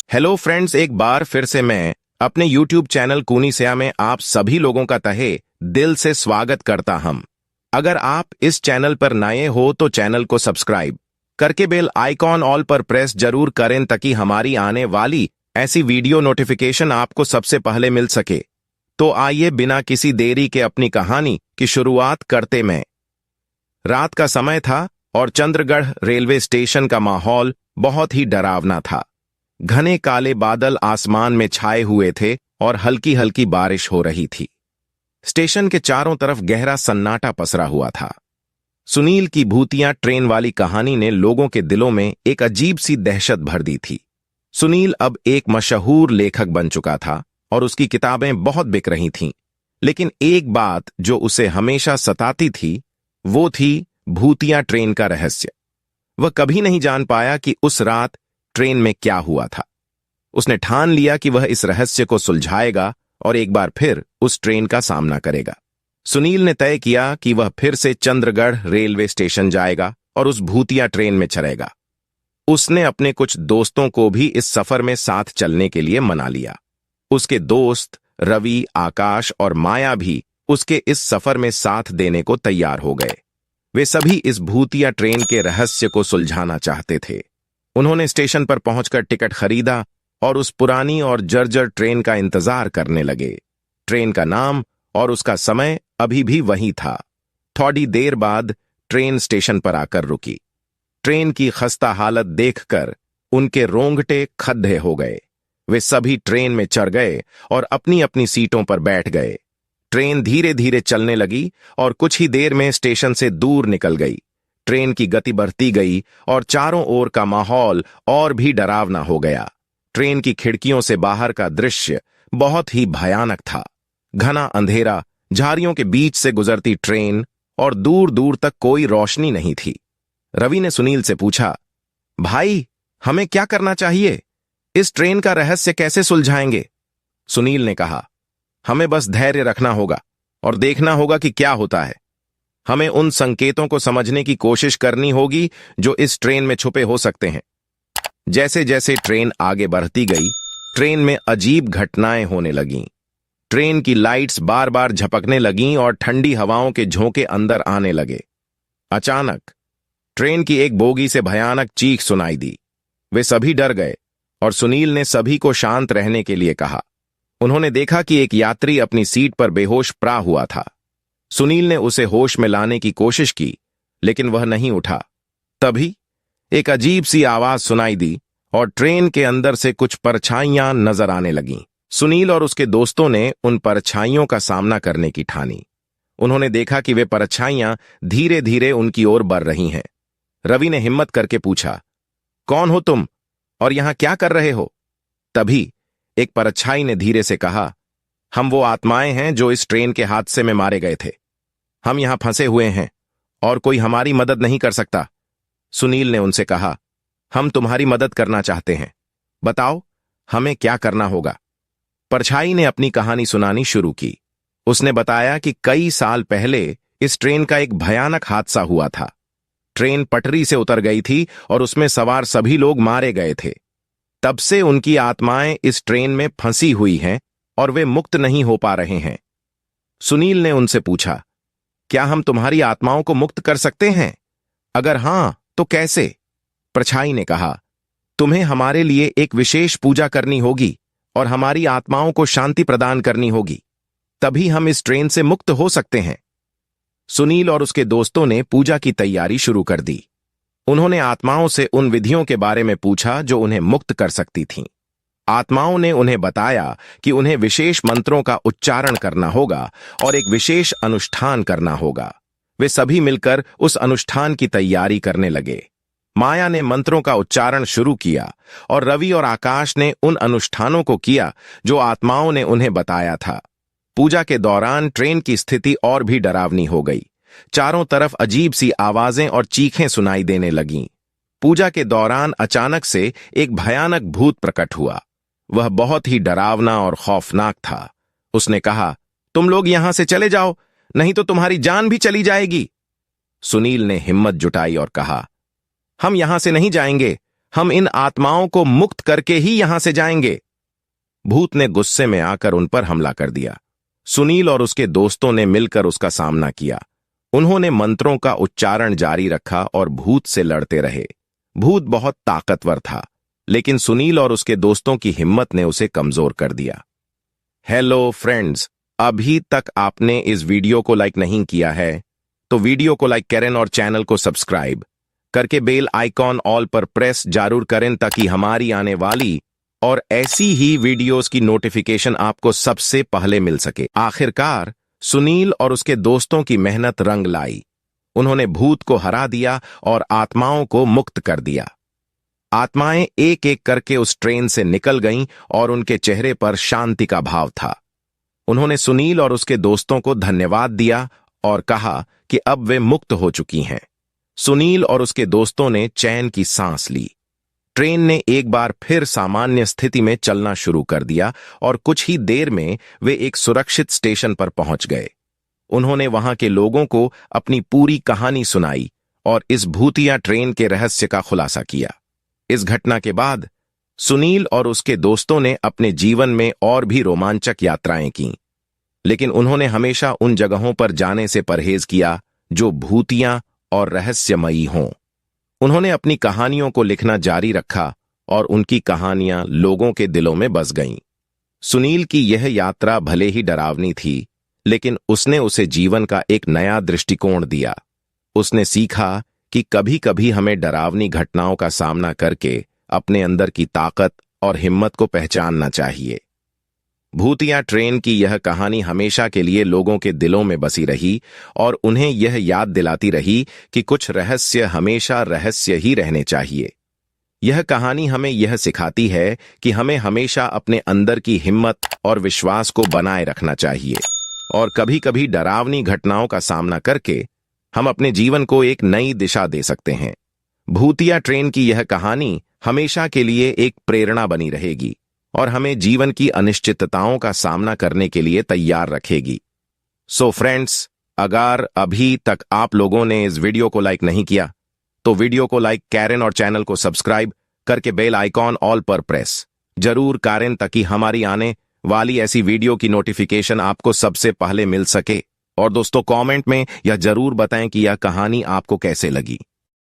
Hello friends, एक बार फिर से मैं अपने YouTube चैनल कूनीसिया में आप सभी लोगों का तहे दिल से स्वागत करता हूं। अगर आप इस चैनल पर नए हो तो चैनल को सब्सक्राइब करके बेल आइकॉन ऑल पर प्रेस जरूर करें ताकि हमारी आने वाली ऐसी वीडियो नोटिफिकेशन आपको सबसे पहले मिल सके। तो आइए बिना किसी देरी के अपनी कहानी की शुरुआत करते हैं। रात का समय था और चंद्रगढ़ रेलवे स्टेशन का माहौल बहुत ही डरावना था। घने काले बादल आसमान में छाए हुए थे और हल्की हल्की बारिश हो रही थी। स्टेशन के चारों तरफ गहरा सन्नाटा पसरा हुआ था। सुनील की भूतिया ट्रेन वाली कहानी ने लोगों के दिलों में एक अजीब सी दहशत भर दी थी। सुनील अब एक मशहूर लेखक बन चुका था और उसकी किताबें बहुत बिक रही थीं। लेकिन एक बात जो उसे हमेशा सताती थी वो थी भूतिया ट्रेन का रहस्य। वह कभी नहीं जान पाया कि उस रात ट्रेन में क्या हुआ था। उसने ठान लिया कि वह इस रहस्य को सुलझाएगा और एक बार फिर उस ट्रेन का सामना करेगा। सुनील ने तय किया कि वह फिर से चंद्रगढ़ रेलवे स्टेशन जाएगा और उस भूतिया ट्रेन में चढ़ेगा। उसने अपने कुछ दोस्तों को भी इस सफर में साथ चलने के लिए मना लिया। उसके दोस्त रवि, आकाश और माया भी उसके इस सफर में साथ देने को तैयार हो गए। वे सभी इस भूतिया ट्रेन के रहस्य को सुलझाना चाहते थे। उन्होंने स्टेशन पर पहुंचकर टिकट खरीदा और उस पुरानी और जर्जर ट्रेन का इंतजार करने लगे। ट्रेन का नाम और उसका समय अभी भी वही था। थोड़ी देर बाद ट्रेन स्टेशन पर आकर रुकी। ट्रेन की खस्ता हालत देखकर उनके रोंगटे खड्डे हो गए। वे सभी ट्रेन में चढ़ गए और अपनी अपनी सीटों पर बैठ गए। ट्रेन धीरे धीरे चलने लगी और कुछ ही देर में स्टेशन से दूर निकल गई। ट्रेन की गति बढ़ती गई और चारों ओर का माहौल और भी डरावना हो गया। ट्रेन की खिड़कियों से बाहर का दृश्य बहुत ही भयानक था। घना अंधेरा, झाड़ियों के बीच से गुजरती ट्रेन और दूर दूर तक कोई रोशनी नहीं थी। रवि ने सुनील से पूछा, भाई, हमें क्या करना चाहिए? इस ट्रेन का रहस्य कैसे सुलझाएंगे? सुनील ने कहा, हमें बस धैर्य रखना होगा और देखना होगा कि क्या होता है। हमें उन संकेतों को समझने की कोशिश करनी होगी जो इस ट्रेन में छुपे हो सकते हैं। जैसे जैसे ट्रेन आगे बढ़ती गई, ट्रेन में अजीब घटनाएं होने लगीं। ट्रेन की लाइट्स बार बार झपकने लगीं और ठंडी हवाओं के झोंके अंदर आने लगे। अचानक ट्रेन की एक बोगी से भयानक चीख सुनाई दी। वे सभी डर गए और सुनील ने सभी को शांत रहने के लिए कहा। उन्होंने देखा कि एक यात्री अपनी सीट पर बेहोश पड़ा हुआ था। सुनील ने उसे होश में लाने की कोशिश की, लेकिन वह नहीं उठा। तभी एक अजीब सी आवाज सुनाई दी और ट्रेन के अंदर से कुछ परछाइयां नजर आने लगीं। सुनील और उसके दोस्तों ने उन परछाइयों का सामना करने की ठानी। उन्होंने देखा कि वे परछाइयां धीरे धीरे उनकी ओर बढ़ रही हैं। रवि ने हिम्मत करके पूछा, कौन हो तुम और यहां क्या कर रहे हो? तभी एक परछाई ने धीरे से कहा, हम वो आत्माएं हैं जो इस ट्रेन के हादसे में मारे गए थे। हम यहां फंसे हुए हैं और कोई हमारी मदद नहीं कर सकता। सुनील ने उनसे कहा, हम तुम्हारी मदद करना चाहते हैं। बताओ, हमें क्या करना होगा? परछाई ने अपनी कहानी सुनानी शुरू की। उसने बताया कि कई साल पहले इस ट्रेन का एक भयानक हादसा हुआ था। ट्रेन पटरी से उतर गई थी और उसमें सवार सभी लोग मारे गए थे। तब से उनकी आत्माएं इस ट्रेन में फंसी हुई हैं और वे मुक्त नहीं हो पा रहे हैं। सुनील ने उनसे पूछा, क्या हम तुम्हारी आत्माओं को मुक्त कर सकते हैं? अगर हां, तो कैसे? परछाई ने कहा, तुम्हें हमारे लिए एक विशेष पूजा करनी होगी और हमारी आत्माओं को शांति प्रदान करनी होगी। तभी हम इस ट्रेन से मुक्त हो सकते हैं। सुनील और उसके दोस्तों ने पूजा की तैयारी शुरू कर दी। उन्होंने आत्माओं से उन विधियों के बारे में पूछा जो उन्हें मुक्त कर सकती थीं। आत्माओं ने उन्हें बताया कि उन्हें विशेष मंत्रों का उच्चारण करना होगा और एक विशेष अनुष्ठान करना होगा। वे सभी मिलकर उस अनुष्ठान की तैयारी करने लगे। माया ने मंत्रों का उच्चारण शुरू किया और रवि और आकाश ने उन अनुष्ठानों को किया जो आत्माओं ने उन्हें बताया था। पूजा के दौरान ट्रेन की स्थिति और भी डरावनी हो गई। चारों तरफ अजीब सी आवाजें और चीखें सुनाई देने लगीं। पूजा के दौरान अचानक से एक भयानक भूत प्रकट हुआ। वह बहुत ही डरावना और खौफनाक था। उसने कहा, तुम लोग यहां से चले जाओ, नहीं तो तुम्हारी जान भी चली जाएगी। सुनील ने हिम्मत जुटाई और कहा, हम यहां से नहीं जाएंगे, हम इन आत्माओं को मुक्त करके ही यहां से जाएंगे। भूत ने गुस्से में आकर उन पर हमला कर दिया। सुनील और उसके दोस्तों ने मिलकर उसका सामना किया। उन्होंने मंत्रों का उच्चारण जारी रखा और भूत से लड़ते रहे। भूत बहुत ताकतवर था, लेकिन सुनील और उसके दोस्तों की हिम्मत ने उसे कमजोर कर दिया। हेलो फ्रेंड्स, अभी तक आपने इस वीडियो को लाइक नहीं किया है तो वीडियो को लाइक करें और चैनल को सब्सक्राइब करके बेल आइकॉन ऑल पर प्रेस जरूर करें ताकि हमारी आने वाली और ऐसी ही वीडियोस की नोटिफिकेशन आपको सबसे पहले मिल सके। आखिरकार सुनील और उसके दोस्तों की मेहनत रंग लाई। उन्होंने भूत को हरा दिया और आत्माओं को मुक्त कर दिया। आत्माएं एक एक करके उस ट्रेन से निकल गईं और उनके चेहरे पर शांति का भाव था। उन्होंने सुनील और उसके दोस्तों को धन्यवाद दिया और कहा कि अब वे मुक्त हो चुकी हैं। सुनील और उसके दोस्तों ने चैन की सांस ली। ट्रेन ने एक बार फिर सामान्य स्थिति में चलना शुरू कर दिया और कुछ ही देर में वे एक सुरक्षित स्टेशन पर पहुंच गए। उन्होंने वहां के लोगों को अपनी पूरी कहानी सुनाई और इस भूतिया ट्रेन के रहस्य का खुलासा किया। इस घटना के बाद सुनील और उसके दोस्तों ने अपने जीवन में और भी रोमांचक यात्राएं की, लेकिन उन्होंने हमेशा उन जगहों पर जाने से परहेज किया जो भूतियां और रहस्यमयी हों। उन्होंने अपनी कहानियों को लिखना जारी रखा और उनकी कहानियां लोगों के दिलों में बस गईं। सुनील की यह यात्रा भले ही डरावनी थी, लेकिन उसने उसे जीवन का एक नया दृष्टिकोण दिया। उसने सीखा कि कभी-कभी हमें डरावनी घटनाओं का सामना करके अपने अंदर की ताकत और हिम्मत को पहचानना चाहिए। भूतिया ट्रेन की यह कहानी हमेशा के लिए लोगों के दिलों में बसी रही और उन्हें यह याद दिलाती रही कि कुछ रहस्य हमेशा रहस्य ही रहने चाहिए। यह कहानी हमें यह सिखाती है कि हमें हमेशा अपने अंदर की हिम्मत और विश्वास को बनाए रखना चाहिए और कभी-कभी डरावनी घटनाओं का सामना करके हम अपने जीवन को एक नई दिशा दे सकते हैं। भूतिया ट्रेन की यह कहानी हमेशा के लिए एक प्रेरणा बनी रहेगी और हमें जीवन की अनिश्चितताओं का सामना करने के लिए तैयार रखेगी। सो फ्रेंड्स, अगर अभी तक आप लोगों ने इस वीडियो को लाइक नहीं किया तो वीडियो को लाइक करें और चैनल को सब्सक्राइब करके बेल आइकॉन ऑल पर प्रेस जरूर करें ताकि हमारी आने वाली ऐसी वीडियो की नोटिफिकेशन आपको सबसे पहले मिल सके। और दोस्तों, कमेंट में यह जरूर बताएं कि यह कहानी आपको कैसे लगी।